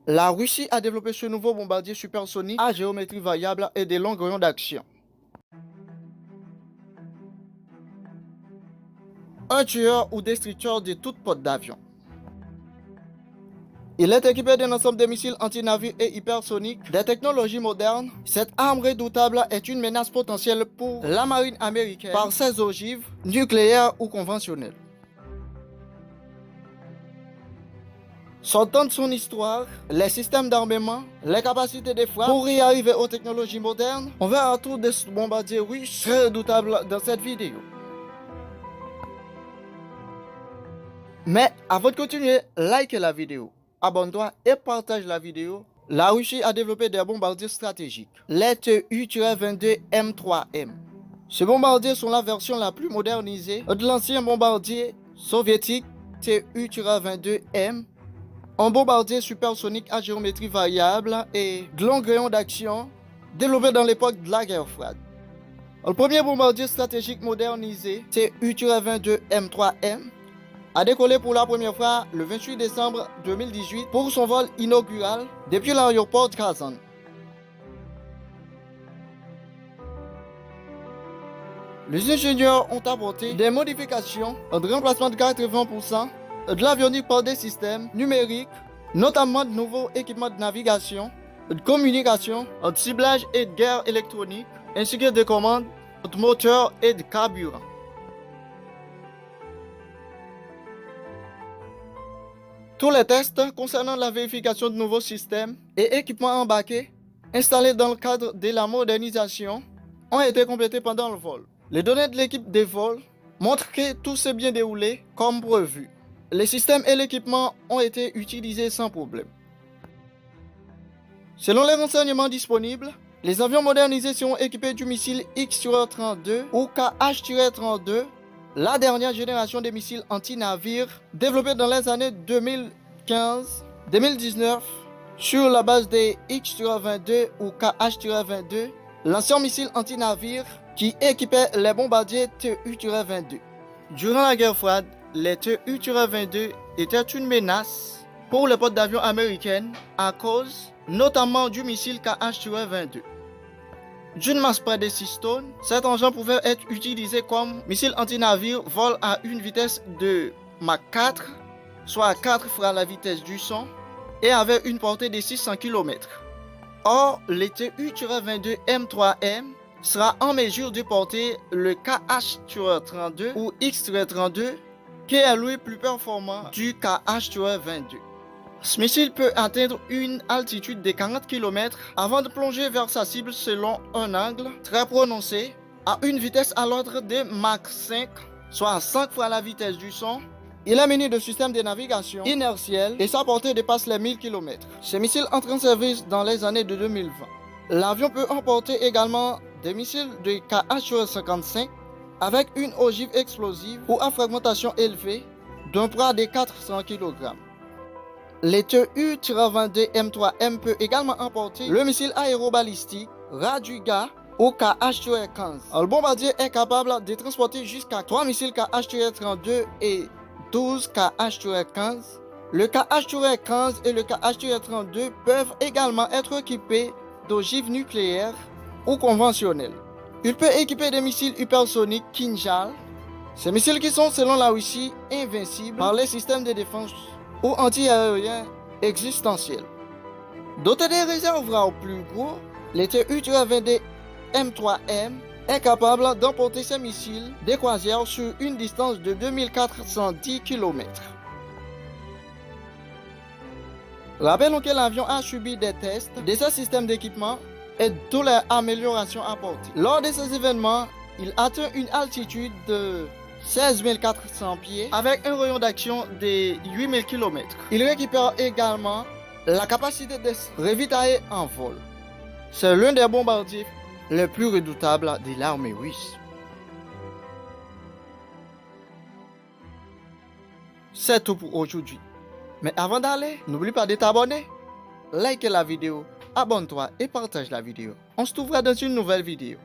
La Russie a développé ce nouveau bombardier supersonique à géométrie variable et des longs rayons d'action. Un tueur ou destructeur de toute porte d'avion. Il est équipé d'un ensemble de missiles anti-navires et hypersoniques, des technologies modernes. Cette arme redoutable est une menace potentielle pour la marine américaine par ses ogives nucléaires ou conventionnelles. Sortant de son histoire, les systèmes d'armement, les capacités de frappe, pour y arriver aux technologies modernes, on verra un tour de ce bombardier russe très redoutable dans cette vidéo. Mais avant de continuer, likez la vidéo, abonne-toi et partage la vidéo. La Russie a développé des bombardiers stratégiques, les Tu-22 M3M. Ces bombardiers sont la version la plus modernisée de l'ancien bombardier soviétique Tu-22M. Un bombardier supersonique à géométrie variable et de longs rayons d'action développé dans l'époque de la guerre froide. Le premier bombardier stratégique modernisé, Tu-22 M3M, a décollé pour la première fois le 28 décembre 2018 pour son vol inaugural depuis l'aéroport de Kazan. Les ingénieurs ont apporté des modifications de remplacement de 80% de l'avionique par des systèmes numériques, notamment de nouveaux équipements de navigation, de communication, de ciblage et de guerre électronique, ainsi que de commandes, de moteurs et de carburant. Tous les tests concernant la vérification de nouveaux systèmes et équipements embarqués installés dans le cadre de la modernisation ont été complétés pendant le vol. Les données de l'équipe de vol montrent que tout s'est bien déroulé comme prévu. Les systèmes et l'équipement ont été utilisés sans problème. Selon les renseignements disponibles, les avions modernisés seront équipés du missile X-32 ou KH-32, la dernière génération des missiles anti-navires développés dans les années 2015-2019 sur la base des X-22 ou KH-22, l'ancien missile anti-navire qui équipait les bombardiers Tu-22. Durant la guerre froide, les Tu-22 étaient une menace pour les portes d'avions américaines à cause notamment du missile KH-22. D'une masse près de 6 tonnes, cet engin pouvait être utilisé comme missile anti-navire vol à une vitesse de Mach 4, soit 4 fois la vitesse du son, et avait une portée de 600 km. Or, le Tu-22 M3M sera en mesure de porter le KH-32 ou X-32, qui est lui plus performant du KH-22. Ce missile peut atteindre une altitude de 40 km avant de plonger vers sa cible selon un angle très prononcé à une vitesse à l'ordre de Mach 5, soit 5 fois la vitesse du son. Il est muni de systèmes de navigation inertiels et sa portée dépasse les 1000 km. Ce missile entre en service dans les années de 2020. L'avion peut emporter également des missiles de KH-55 avec une ogive explosive ou à fragmentation élevée d'un poids de 400 kg. Le Tu-22 M3M peut également emporter le missile aérobalistique Raduga ou KH-15. Le bombardier est capable de transporter jusqu'à 3 missiles KH-32 et 12 KH-15. Le KH-15 et le KH-32 peuvent également être équipés d'ogives nucléaires ou conventionnelles. Il peut équiper des missiles hypersoniques Kinjal. Ces missiles qui sont, selon la Russie, invincibles par les systèmes de défense ou anti-aériens existentiels. Doté des réservoirs plus gros, le Tu-22 M3M est capable d'emporter ces missiles des croisières sur une distance de 2410 km. Rappelons que l'avion a subi des tests de ce système d'équipement et de toutes les améliorations apportées. Lors de ces événements, il atteint une altitude de 16 400 pieds avec un rayon d'action de 8000 km. Il récupère également la capacité de se ravitailler en vol. C'est l'un des bombardiers les plus redoutables de l'armée russe. C'est tout pour aujourd'hui. Mais avant d'aller, n'oublie pas de t'abonner, like la vidéo, abonne-toi et partage la vidéo. On se trouvera dans une nouvelle vidéo.